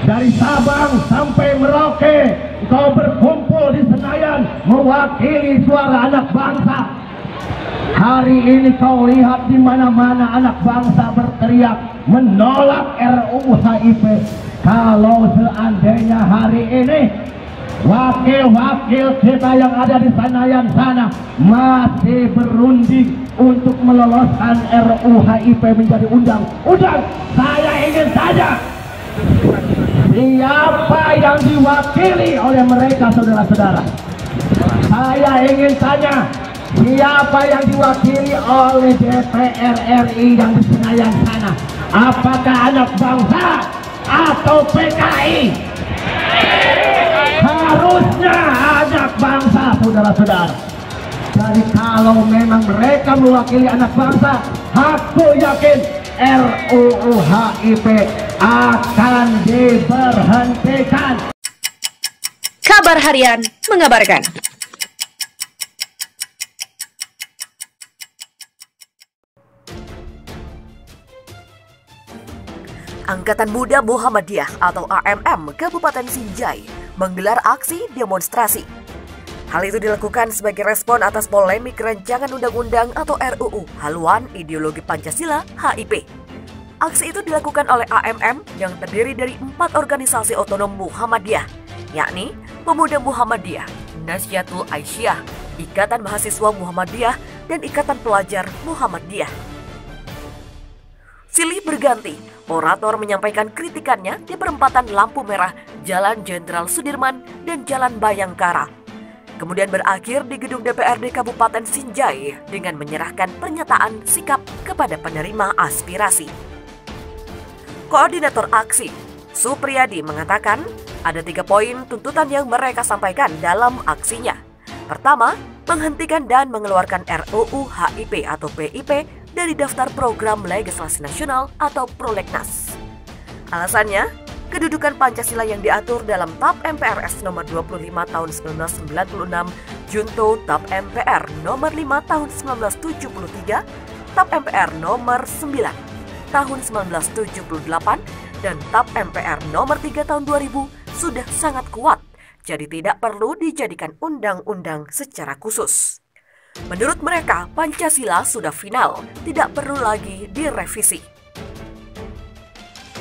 Dari Sabang sampai Merauke, kau berkumpul di Senayan mewakili suara anak bangsa. Hari ini kau lihat di mana-mana anak bangsa berteriak menolak RUU HIP. Kalau seandainya hari ini wakil-wakil kita yang ada di Senayan sana masih berunding untuk meloloskan RUU HIP menjadi undang-undang, saya ingin tanya, siapa yang diwakili oleh mereka, saudara-saudara? Saya ingin tanya, siapa yang diwakili oleh DPR RI yang di Senayan sana? Apakah anak bangsa atau PKI? Harusnya anak bangsa, saudara-saudara. Jadi kalau memang mereka mewakili anak bangsa, aku yakin RUU HIP akan diberhentikan. Kabar Harian mengabarkan. Angkatan Muda Muhammadiyah atau AMM Kabupaten Sinjai menggelar aksi demonstrasi. Hal itu dilakukan sebagai respon atas polemik rancangan undang-undang atau RUU haluan ideologi Pancasila HIP. Aksi itu dilakukan oleh AMM yang terdiri dari 4 organisasi otonom Muhammadiyah, yakni Pemuda Muhammadiyah, Nahdlatul Aisyah, Ikatan Mahasiswa Muhammadiyah, dan Ikatan Pelajar Muhammadiyah. Silih berganti, orator menyampaikan kritikannya di perempatan lampu merah Jalan Jenderal Sudirman dan Jalan Bayangkara. Kemudian berakhir di gedung DPRD Kabupaten Sinjai dengan menyerahkan pernyataan sikap kepada penerima aspirasi. Koordinator aksi, Supriyadi, mengatakan ada 3 poin tuntutan yang mereka sampaikan dalam aksinya. Pertama, menghentikan dan mengeluarkan RUU HIP atau PIP dari daftar program legislasi nasional atau prolegnas. Alasannya, kedudukan Pancasila yang diatur dalam TAP MPRS nomor 25 tahun 1996, Junto TAP MPR nomor 5 tahun 1973, TAP MPR nomor 9 tahun 1978, dan TAP MPR nomor 3 tahun 2000 sudah sangat kuat, jadi tidak perlu dijadikan undang-undang secara khusus. Menurut mereka, Pancasila sudah final, tidak perlu lagi direvisi.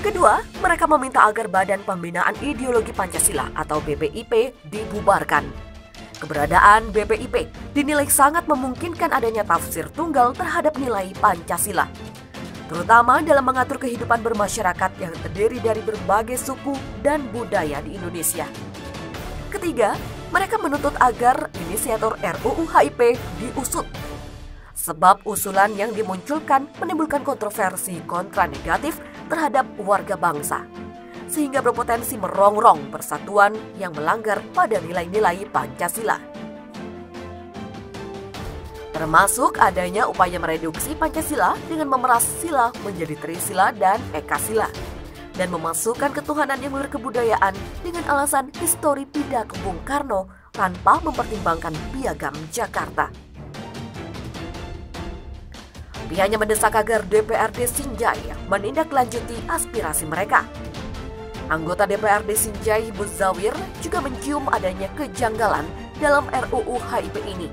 Kedua, mereka meminta agar Badan Pembinaan Ideologi Pancasila atau BPIP dibubarkan. Keberadaan BPIP dinilai sangat memungkinkan adanya tafsir tunggal terhadap nilai Pancasila, terutama dalam mengatur kehidupan bermasyarakat yang terdiri dari berbagai suku dan budaya di Indonesia. Ketiga, mereka menuntut agar inisiator RUU HIP diusut, sebab usulan yang dimunculkan menimbulkan kontroversi kontra negatif terhadap warga bangsa, sehingga berpotensi merongrong persatuan yang melanggar pada nilai-nilai Pancasila. Termasuk adanya upaya mereduksi Pancasila dengan memeras sila menjadi Trisila dan Ekasila, dan memasukkan ketuhanan yang berkebudayaan dengan alasan histori pidato Bung Karno tanpa mempertimbangkan piagam Jakarta. Pihaknya mendesak agar DPRD Sinjai menindaklanjuti aspirasi mereka. Anggota DPRD Sinjai Muzawir juga mencium adanya kejanggalan dalam RUU HIP ini,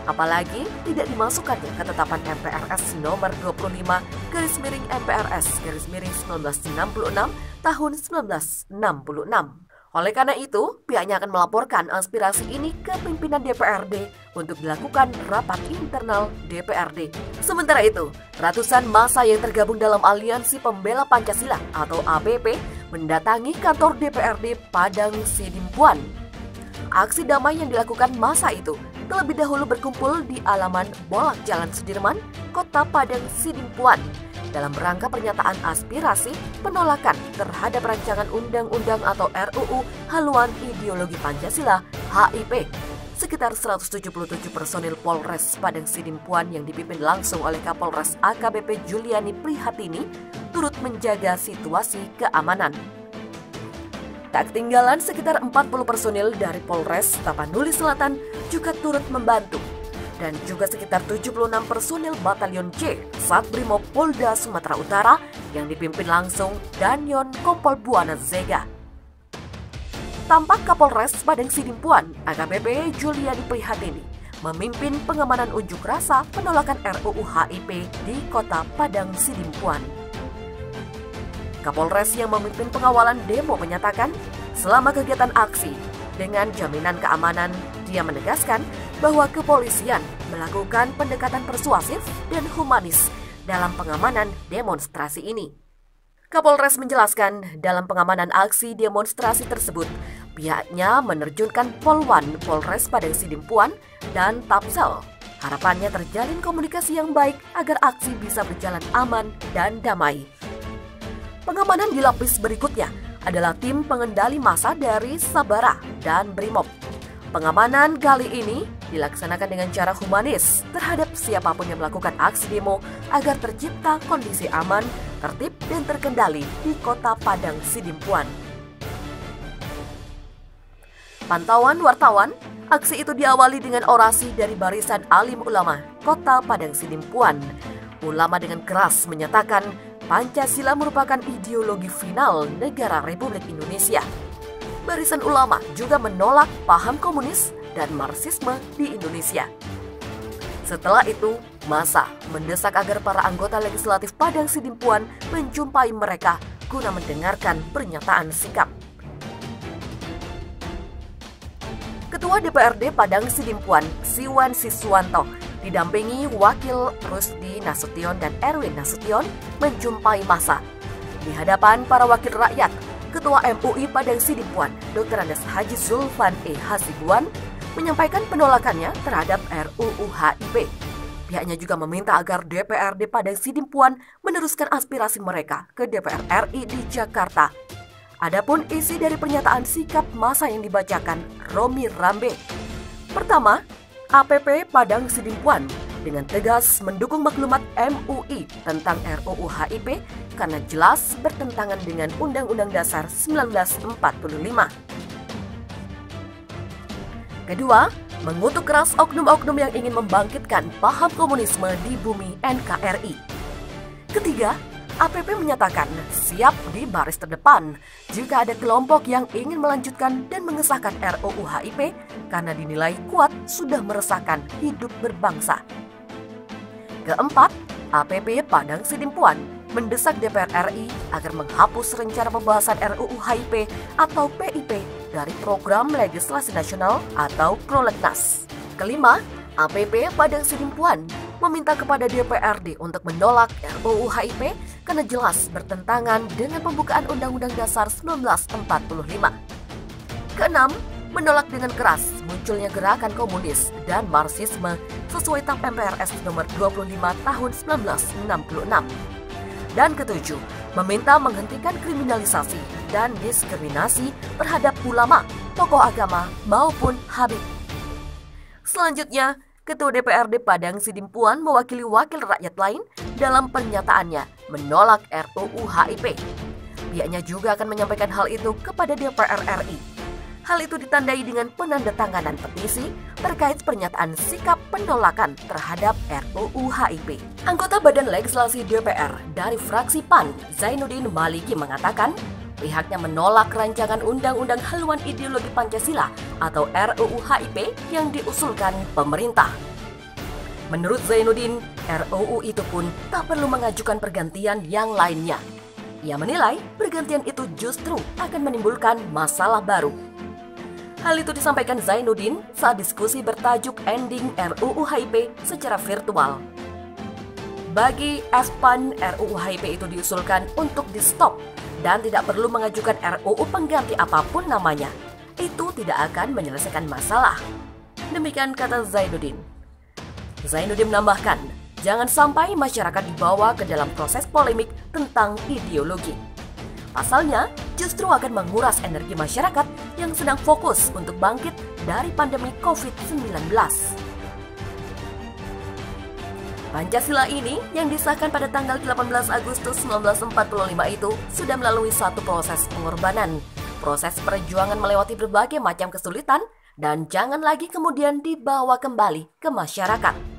apalagi tidak dimasukkannya ketetapan MPRS nomor 25/MPRS/1966 tahun 1966. Oleh karena itu, pihaknya akan melaporkan aspirasi ini ke pimpinan DPRD untuk dilakukan rapat internal DPRD. Sementara itu, ratusan massa yang tergabung dalam Aliansi Pembela Pancasila atau APP mendatangi kantor DPRD Padang Sidimpuan. Aksi damai yang dilakukan massa itu terlebih dahulu berkumpul di alaman Bolak Jalan Sudirman, Kota Padang Sidimpuan, dalam rangka pernyataan aspirasi penolakan terhadap rancangan undang-undang atau RUU haluan ideologi Pancasila HIP. Sekitar 177 personil Polres Padang Sidimpuan yang dipimpin langsung oleh Kapolres AKBP Juliani Prihatini turut menjaga situasi keamanan. Tak ketinggalan, sekitar 40 personil dari Polres Tapanuli Selatan juga turut membantu, dan juga sekitar 76 personil Batalion C Satbrimob Polda Sumatera Utara yang dipimpin langsung Danyon Kompol Buana Zega. Tampak Kapolres Padang Sidimpuan, AKBP Juliadi Prihatini, memimpin pengamanan unjuk rasa penolakan RUU HIP di Kota Padang Sidimpuan. Kapolres yang memimpin pengawalan demo menyatakan, selama kegiatan aksi, dengan jaminan keamanan, dia menegaskan bahwa kepolisian melakukan pendekatan persuasif dan humanis dalam pengamanan demonstrasi ini. Kapolres menjelaskan dalam pengamanan aksi demonstrasi tersebut, pihaknya menerjunkan Polwan Polres Padang Sidimpuan dan Tapsel. Harapannya terjalin komunikasi yang baik agar aksi bisa berjalan aman dan damai. Pengamanan di lapis berikutnya adalah tim pengendali massa dari Sabara dan Brimob. Pengamanan kali ini dilaksanakan dengan cara humanis terhadap siapapun yang melakukan aksi demo agar tercipta kondisi aman, tertib, dan terkendali di Kota Padang Sidimpuan. Pantauan wartawan, aksi itu diawali dengan orasi dari barisan alim ulama Kota Padang Sidimpuan. Ulama dengan keras menyatakan Pancasila merupakan ideologi final negara Republik Indonesia. Barisan ulama juga menolak paham komunis dan Marxisme di Indonesia. Setelah itu, massa mendesak agar para anggota legislatif Padang Sidimpuan menjumpai mereka guna mendengarkan pernyataan sikap. Ketua DPRD Padang Sidimpuan, Siwan Siswanto, didampingi Wakil Rusdi Nasution dan Erwin Nasution menjumpai massa. Di hadapan para wakil rakyat, Ketua MUI Padang Sidimpuan, Dr. Andes Haji Zulfan E. Hasibuan, menyampaikan penolakannya terhadap RUU HIP. Pihaknya juga meminta agar DPRD Padang Sidimpuan meneruskan aspirasi mereka ke DPR RI di Jakarta. Adapun isi dari pernyataan sikap massa yang dibacakan Romi Rambe. Pertama, APP Padang Sidimpuan dengan tegas mendukung maklumat MUI tentang RUU HIP karena jelas bertentangan dengan Undang-Undang Dasar 1945. Kedua, mengutuk keras oknum-oknum yang ingin membangkitkan paham komunisme di bumi NKRI. Ketiga, APP menyatakan siap di baris terdepan jika ada kelompok yang ingin melanjutkan dan mengesahkan RUU HIP karena dinilai kuat sudah meresahkan hidup berbangsa. Keempat, APP Padang Sidimpuan mendesak DPR RI agar menghapus rencana pembahasan RUU HIP atau PIP dari Program Legislasi Nasional atau Prolegnas. Kelima, APP Padang Sidimpuan meminta kepada DPRD untuk menolak RUU HIP karena jelas bertentangan dengan pembukaan Undang-Undang Dasar 1945. Keenam, menolak dengan keras munculnya gerakan komunis dan Marxisme sesuai TAP MPRS nomor 25 tahun 1966. Dan ketujuh, meminta menghentikan kriminalisasi dan diskriminasi terhadap ulama, tokoh agama maupun Habib. Selanjutnya, Ketua DPRD Padang Sidimpuan mewakili wakil rakyat lain dalam pernyataannya menolak RUU HIP. Pihaknya juga akan menyampaikan hal itu kepada DPR RI. Hal itu ditandai dengan penandatanganan petisi terkait pernyataan sikap penolakan terhadap RUU HIP. Anggota Badan Legislasi DPR dari fraksi PAN, Zainuddin Maliki mengatakan, pihaknya menolak rancangan Undang-Undang Haluan Ideologi Pancasila atau RUU HIP yang diusulkan pemerintah. Menurut Zainuddin, RUU itu pun tak perlu mengajukan pergantian yang lainnya. Ia menilai pergantian itu justru akan menimbulkan masalah baru. Hal itu disampaikan Zainuddin saat diskusi bertajuk Ending RUU HIP secara virtual. Bagi FPAN, RUU HIP itu diusulkan untuk di-stop dan tidak perlu mengajukan RUU pengganti apapun namanya. Itu tidak akan menyelesaikan masalah. Demikian kata Zainuddin. Zainuddin menambahkan, jangan sampai masyarakat dibawa ke dalam proses polemik tentang ideologi. Pasalnya, justru akan menguras energi masyarakat yang sedang fokus untuk bangkit dari pandemi COVID-19. Pancasila ini yang disahkan pada tanggal 18 Agustus 1945 itu sudah melalui satu proses pengorbanan, proses perjuangan melewati berbagai macam kesulitan, dan jangan lagi kemudian dibawa kembali ke masyarakat.